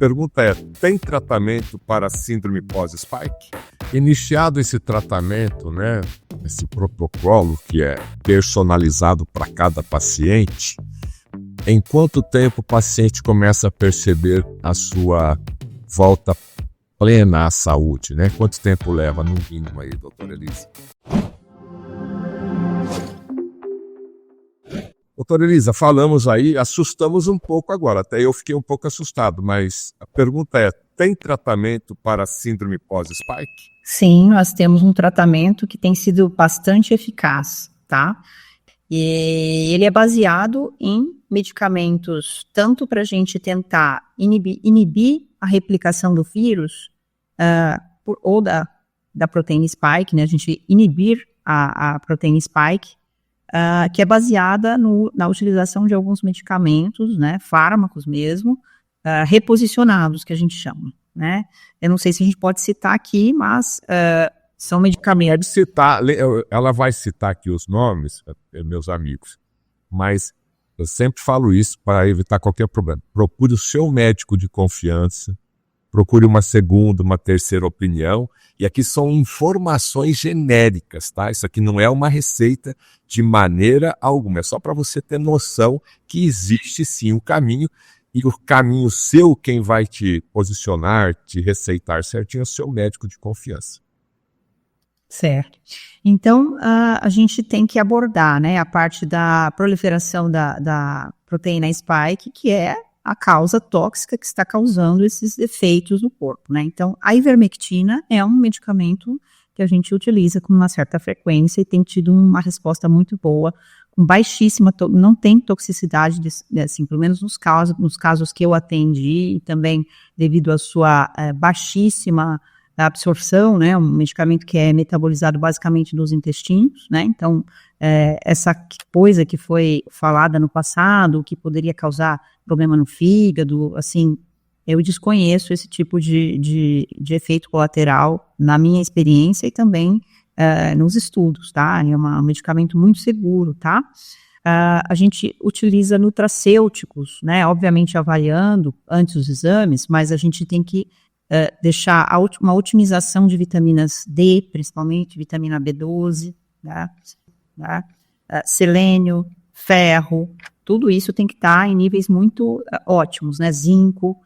pergunta é: tem tratamento para a síndrome pós-spike? Iniciado esse tratamento, né, esse protocolo que é personalizado para cada paciente, em quanto tempo o paciente começa a perceber a sua volta plena à saúde, né? Quanto tempo leva, no mínimo, aí, doutora Elisa? Doutora Elisa, falamos aí, assustamos um pouco agora, até eu fiquei um pouco assustado, mas a pergunta é: tem tratamento para a síndrome pós-spike? Sim, nós temos um tratamento que tem sido bastante eficaz, tá? E ele é baseado em medicamentos tanto para a gente tentar inibir a replicação do vírus ou da proteína spike, né? A gente inibir a proteína spike, que é baseada na utilização de alguns medicamentos, né? Fármacos mesmo, reposicionados, que a gente chama, né? Eu não sei se a gente pode citar aqui, mas são medicamentos. Citar, ela vai citar aqui os nomes, meus amigos, mas eu sempre falo isso para evitar qualquer problema. Procure o seu médico de confiança, procure uma segunda, uma terceira opinião, e aqui são informações genéricas, tá? Isso aqui não é uma receita de maneira alguma, é só para você ter noção que existe sim um caminho, e o caminho seu, quem vai te posicionar, te receitar certinho, é o seu médico de confiança. Certo. Então, a gente tem que abordar, né, a parte da proliferação da proteína spike, que é a causa tóxica que está causando esses efeitos no corpo, né? Então, a ivermectina é um medicamento que a gente utiliza com uma certa frequência e tem tido uma resposta muito boa, com baixíssima, não tem toxicidade, assim, pelo menos nos casos que eu atendi, e também devido à sua baixíssima absorção, né, um medicamento que é metabolizado basicamente nos intestinos, né, então essa coisa que foi falada no passado, que poderia causar problema no fígado, assim, eu desconheço esse tipo de efeito colateral na minha experiência e também nos estudos, tá, é um medicamento muito seguro, tá. A gente utiliza nutracêuticos, né, obviamente avaliando antes os exames, mas a gente tem que deixar uma otimização de vitaminas D, principalmente vitamina B12, né, selênio, ferro, tudo isso tem que estar em níveis muito ótimos, né, zinco,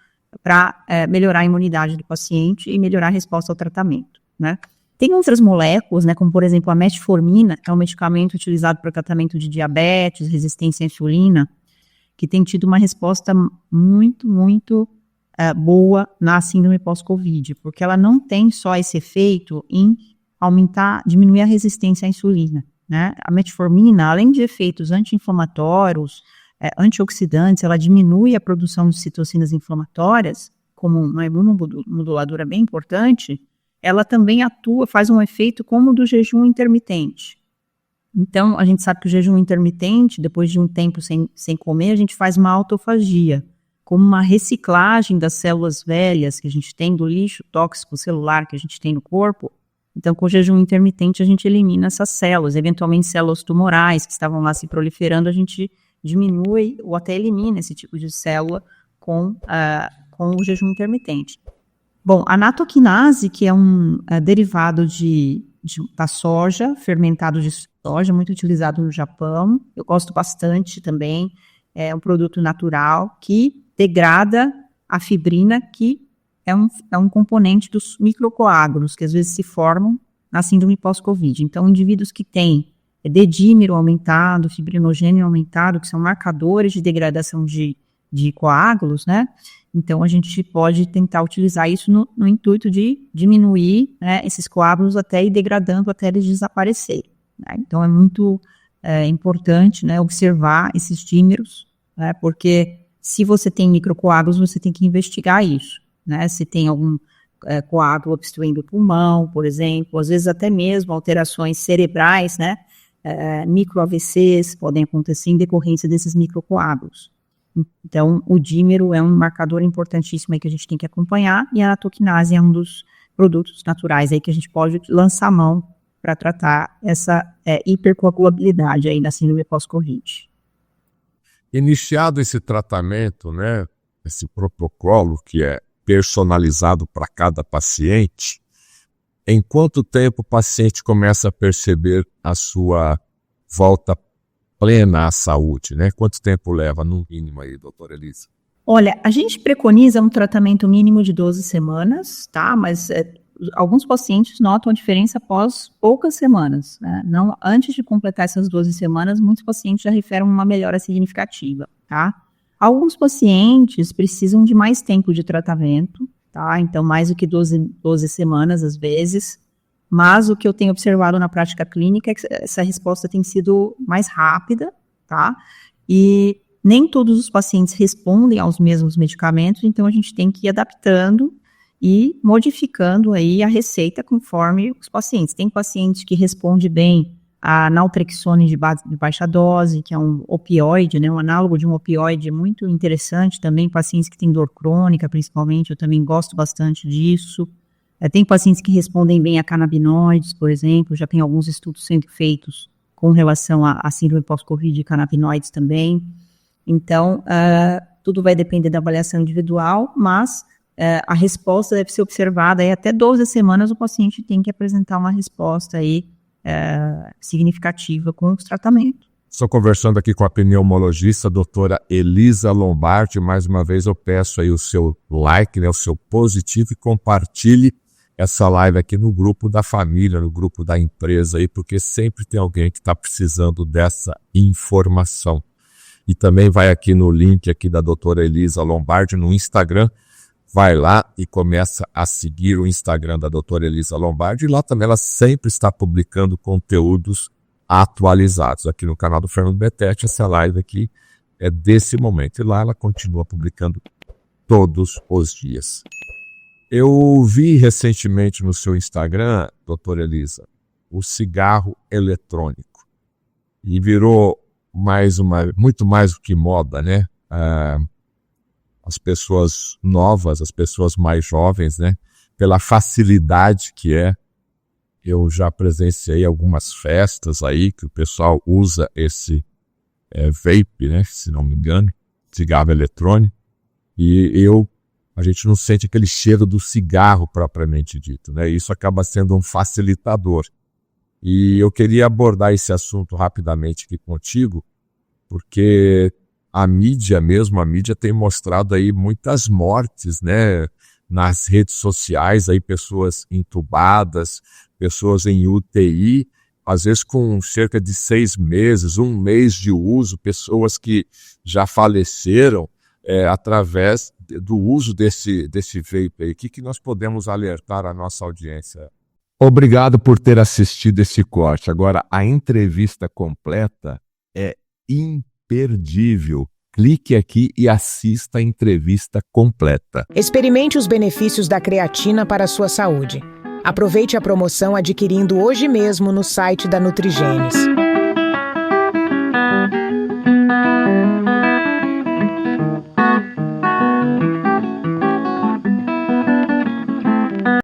para melhorar a imunidade do paciente e melhorar a resposta ao tratamento, né. Tem outras moléculas, né, como por exemplo a metformina, que é um medicamento utilizado para tratamento de diabetes, resistência à insulina, que tem tido uma resposta muito boa na síndrome pós-Covid, porque ela não tem só esse efeito em diminuir a resistência à insulina, né? A metformina, além de efeitos anti-inflamatórios, antioxidantes, ela diminui a produção de citocinas inflamatórias, como uma imunomoduladora bem importante, ela também faz um efeito como o do jejum intermitente. Então, a gente sabe que o jejum intermitente, depois de um tempo sem comer, a gente faz uma autofagia, como uma reciclagem das células velhas que a gente tem, do lixo tóxico celular que a gente tem no corpo. Então, com o jejum intermitente, a gente elimina essas células, eventualmente células tumorais que estavam lá se proliferando, a gente diminui ou até elimina esse tipo de célula com o jejum intermitente. Bom, a natoquinase, que é um derivado da soja, fermentado de soja, muito utilizado no Japão, eu gosto bastante também, é um produto natural que degrada a fibrina, que é um componente dos microcoágulos, que às vezes se formam na síndrome pós-Covid. Então, indivíduos que têm dedímero aumentado, fibrinogênio aumentado, que são marcadores de degradação de coágulos, né? Então, a gente pode tentar utilizar isso no intuito de diminuir, né, esses coágulos até ir degradando, até eles desaparecerem, né? Então, é muito importante, né, observar esses dímeros, né, porque se você tem microcoágulos, você tem que investigar isso, né? Se tem algum coágulo obstruindo o pulmão, por exemplo, às vezes até mesmo alterações cerebrais, né? Micro-AVCs podem acontecer em decorrência desses microcoágulos. Então, o dímero é um marcador importantíssimo aí que a gente tem que acompanhar, e a natoquinase é um dos produtos naturais aí que a gente pode lançar a mão para tratar essa hipercoagulabilidade aí na síndrome pós-Covid. Iniciado esse tratamento, né, esse protocolo que é personalizado para cada paciente, em quanto tempo o paciente começa a perceber a sua volta plena à saúde, né? Quanto tempo leva, no mínimo aí, doutora Elisa? Olha, a gente preconiza um tratamento mínimo de 12 semanas, tá? Mas alguns pacientes notam a diferença após poucas semanas, né? Não, antes de completar essas 12 semanas, muitos pacientes já referem uma melhora significativa, tá? Alguns pacientes precisam de mais tempo de tratamento, tá? Então, mais do que 12 semanas, às vezes. Mas o que eu tenho observado na prática clínica é que essa resposta tem sido mais rápida, tá? E nem todos os pacientes respondem aos mesmos medicamentos, então a gente tem que ir adaptando e modificando aí a receita conforme os pacientes. Tem pacientes que respondem bem a naltrexone de baixa dose, que é um opioide, né, um análogo de um opioide muito interessante também, pacientes que têm dor crônica, principalmente, eu também gosto bastante disso. Tem pacientes que respondem bem a canabinoides, por exemplo, já tem alguns estudos sendo feitos com relação à síndrome pós-Covid e canabinoides também. Então, tudo vai depender da avaliação individual, mas a resposta deve ser observada aí até 12 semanas o paciente tem que apresentar uma resposta aí significativa com os tratamentos. Estou conversando aqui com a pneumologista, a doutora Elisa Lombardi. Mais uma vez eu peço aí o seu like, né, o seu positivo, e compartilhe essa live aqui no grupo da família, no grupo da empresa aí, porque sempre tem alguém que está precisando dessa informação. E também vai aqui no link aqui da doutora Elisa Lombardi no Instagram, vai lá e começa a seguir o Instagram da doutora Elisa Lombardi, e lá também ela sempre está publicando conteúdos atualizados. Aqui no canal do Fernando Betete, essa live aqui é desse momento, e lá ela continua publicando todos os dias. Eu vi recentemente no seu Instagram, doutora Elisa, o cigarro eletrônico, e virou muito mais do que moda, né? As pessoas novas, as pessoas mais jovens, né? Pela facilidade que é. Eu já presenciei algumas festas aí que o pessoal usa esse vape, né? Se não me engano, cigarro eletrônico. E a gente não sente aquele cheiro do cigarro propriamente dito, né? Isso acaba sendo um facilitador. E eu queria abordar esse assunto rapidamente aqui contigo, porque a mídia tem mostrado aí muitas mortes, né? Nas redes sociais, aí pessoas entubadas, pessoas em UTI, às vezes com cerca de 6 meses, 1 mês de uso, pessoas que já faleceram através do uso desse vape aí. O que nós podemos alertar a nossa audiência? Obrigado por ter assistido esse corte. Agora, a entrevista completa é imperdível. Clique aqui e assista a entrevista completa. Experimente os benefícios da creatina para a sua saúde. Aproveite a promoção adquirindo hoje mesmo no site da Nutrigenes.